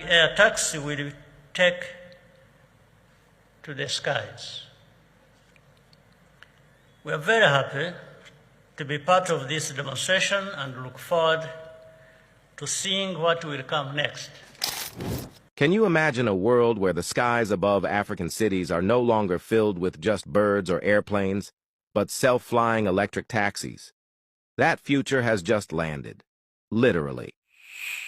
air taxi will take to the skies. We are very happy to be part of this demonstration and look forward to seeing what will come next. Can you imagine a world where the skies above African cities are no longer filled with just birds or airplanes, but self-flying electric taxis? That future has just landed, literally.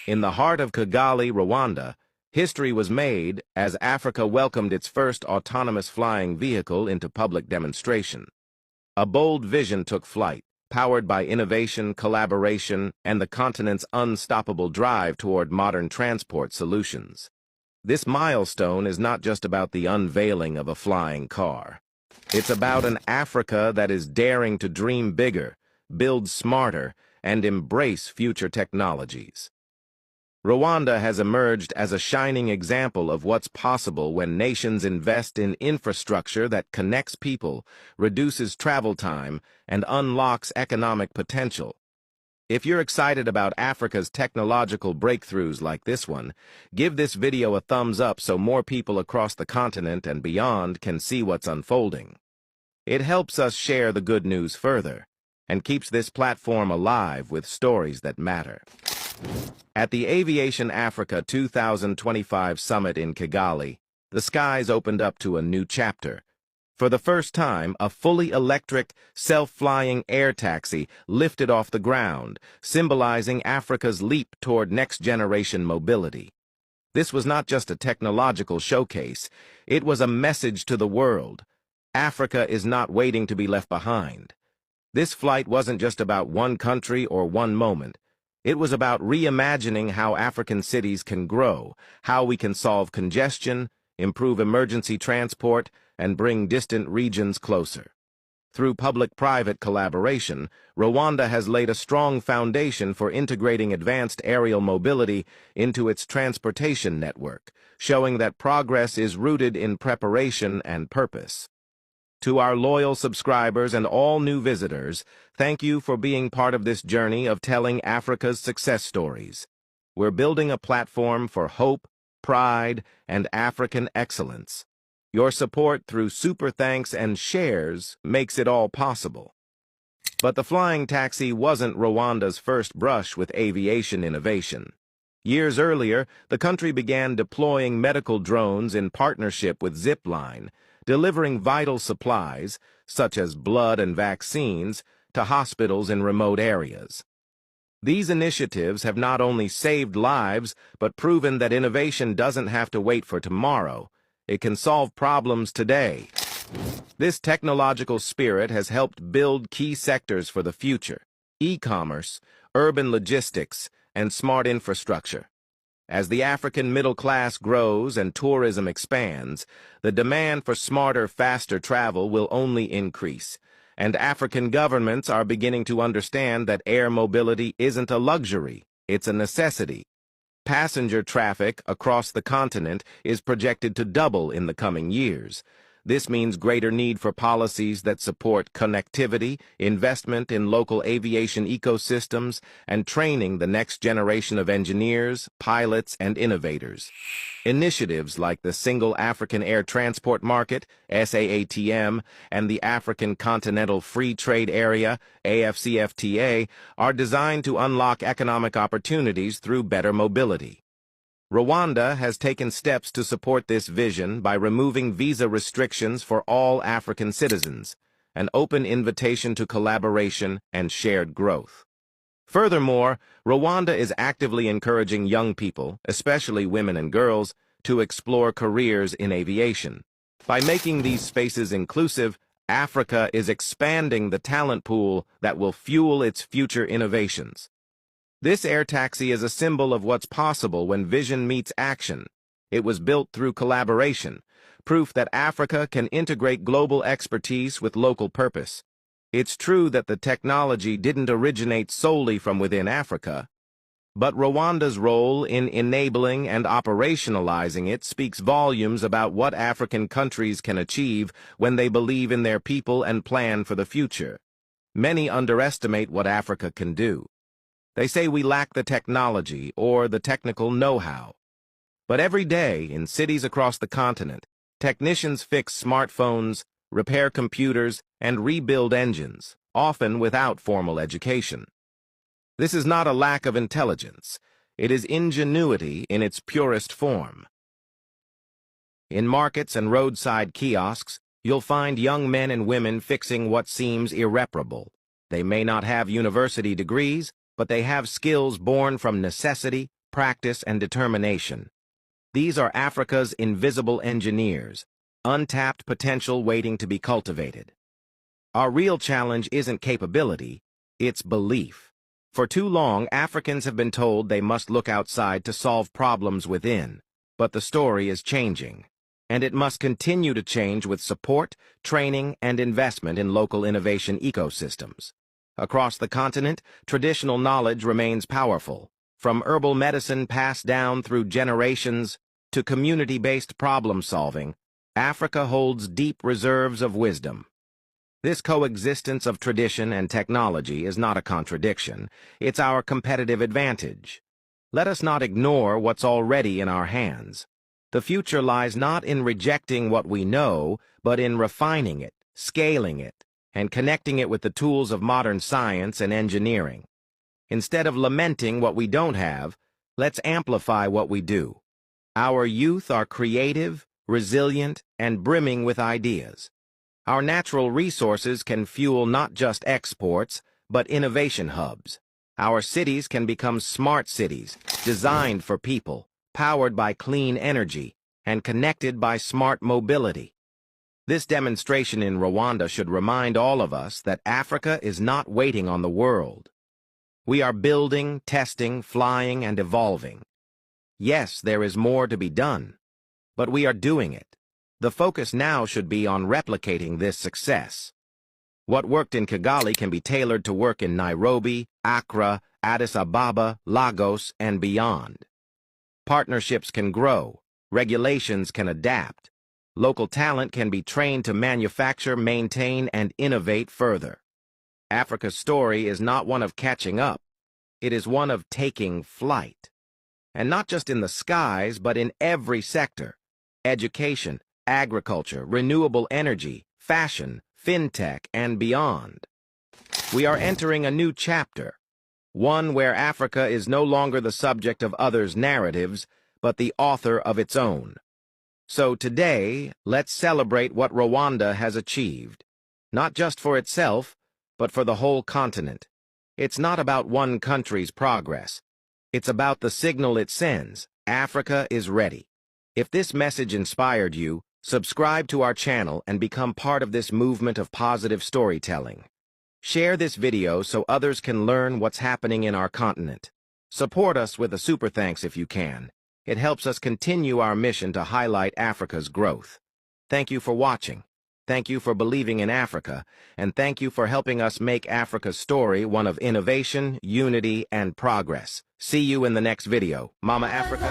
In the heart of Kigali, Rwanda, history was made as Africa welcomed its first autonomous flying vehicle into public demonstration. A bold vision took flight, powered by innovation, collaboration, and the continent's unstoppable drive toward modern transport solutions. This milestone is not just about the unveiling of a flying car. It's about an Africa that is daring to dream bigger, build smarter, and embrace future technologies. Rwanda has emerged as a shining example of what's possible when nations invest in infrastructure that connects people, reduces travel time, and unlocks economic potential. If you're excited about Africa's technological breakthroughs like this one, give this video a thumbs up so more people across the continent and beyond can see what's unfolding. It helps us share the good news further and keeps this platform alive with stories that matter. At the Aviation Africa 2025 Summit in Kigali, the skies opened up to a new chapter. For the first time, a fully electric, self-flying air taxi lifted off the ground, symbolizing Africa's leap toward next-generation mobility. This was not just a technological showcase, it was a message to the world. Africa is not waiting to be left behind. This flight wasn't just about one country or one moment. It was about reimagining how African cities can grow, how we can solve congestion, improve emergency transport, and bring distant regions closer. Through public-private collaboration, Rwanda has laid a strong foundation for integrating advanced aerial mobility into its transportation network, showing that progress is rooted in preparation and purpose. To our loyal subscribers and all new visitors, thank you for being part of this journey of telling Africa's success stories. We're building a platform for hope, pride, and African excellence. Your support through super thanks and shares makes it all possible. But the flying taxi wasn't Rwanda's first brush with aviation innovation. Years earlier, the country began deploying medical drones in partnership with Zipline, delivering vital supplies, such as blood and vaccines, to hospitals in remote areas. These initiatives have not only saved lives, but proven that innovation doesn't have to wait for tomorrow. It can solve problems today. This technological spirit has helped build key sectors for the future: e-commerce, urban logistics, and smart infrastructure. As the African middle class grows and tourism expands, the demand for smarter, faster travel will only increase. And African governments are beginning to understand that air mobility isn't a luxury, it's a necessity. Passenger traffic across the continent is projected to double in the coming years. This means greater need for policies that support connectivity, investment in local aviation ecosystems, and training the next generation of engineers, pilots, and innovators. Initiatives like the Single African Air Transport Market, SAATM, and the African Continental Free Trade Area, AFCFTA, are designed to unlock economic opportunities through better mobility. Rwanda has taken steps to support this vision by removing visa restrictions for all African citizens, an open invitation to collaboration and shared growth. Furthermore, Rwanda is actively encouraging young people, especially women and girls, to explore careers in aviation. By making these spaces inclusive, Africa is expanding the talent pool that will fuel its future innovations. This air taxi is a symbol of what's possible when vision meets action. It was built through collaboration, proof that Africa can integrate global expertise with local purpose. It's true that the technology didn't originate solely from within Africa, but Rwanda's role in enabling and operationalizing it speaks volumes about what African countries can achieve when they believe in their people and plan for the future. Many underestimate what Africa can do. They say we lack the technology or the technical know-how. But every day, in cities across the continent, technicians fix smartphones, repair computers, and rebuild engines, often without formal education. This is not a lack of intelligence. It is ingenuity in its purest form. In markets and roadside kiosks, you'll find young men and women fixing what seems irreparable. They may not have university degrees, but they have skills born from necessity, practice, and determination. These are Africa's invisible engineers, untapped potential waiting to be cultivated. Our real challenge isn't capability, it's belief. For too long, Africans have been told they must look outside to solve problems within, but the story is changing, and it must continue to change with support, training, and investment in local innovation ecosystems. Across the continent, traditional knowledge remains powerful, from herbal medicine passed down through generations to community-based problem-solving. Africa holds deep reserves of wisdom. This coexistence of tradition and technology is not a contradiction, it's our competitive advantage. Let us not ignore what's already in our hands. The future lies not in rejecting what we know, but in refining it, scaling it, and connecting it with the tools of modern science and engineering. Instead of lamenting what we don't have, let's amplify what we do. Our youth are creative, resilient, and brimming with ideas. Our natural resources can fuel not just exports, but innovation hubs. Our cities can become smart cities, designed for people, powered by clean energy, and connected by smart mobility. This demonstration in Rwanda should remind all of us that Africa is not waiting on the world. We are building, testing, flying, and evolving. Yes, there is more to be done, but we are doing it. The focus now should be on replicating this success. What worked in Kigali can be tailored to work in Nairobi, Accra, Addis Ababa, Lagos, and beyond. Partnerships can grow, regulations can adapt, local talent can be trained to manufacture, maintain, and innovate further. Africa's story is not one of catching up, it is one of taking flight. And not just in the skies, but in every sector: education, agriculture, renewable energy, fashion, fintech, and beyond. We are entering a new chapter, one where Africa is no longer the subject of others' narratives, but the author of its own. So today, let's celebrate what Rwanda has achieved, not just for itself, but for the whole continent. It's not about one country's progress. It's about the signal it sends. Africa is ready. If this message inspired you, subscribe to our channel and become part of this movement of positive storytelling. Share this video so others can learn what's happening in our continent. Support us with a super thanks if you can. It helps us continue our mission to highlight Africa's growth. Thank you for watching. Thank you for believing in Africa, and thank you for helping us make Africa's story one of innovation, unity, and progress. See you in the next video. Mama Africa.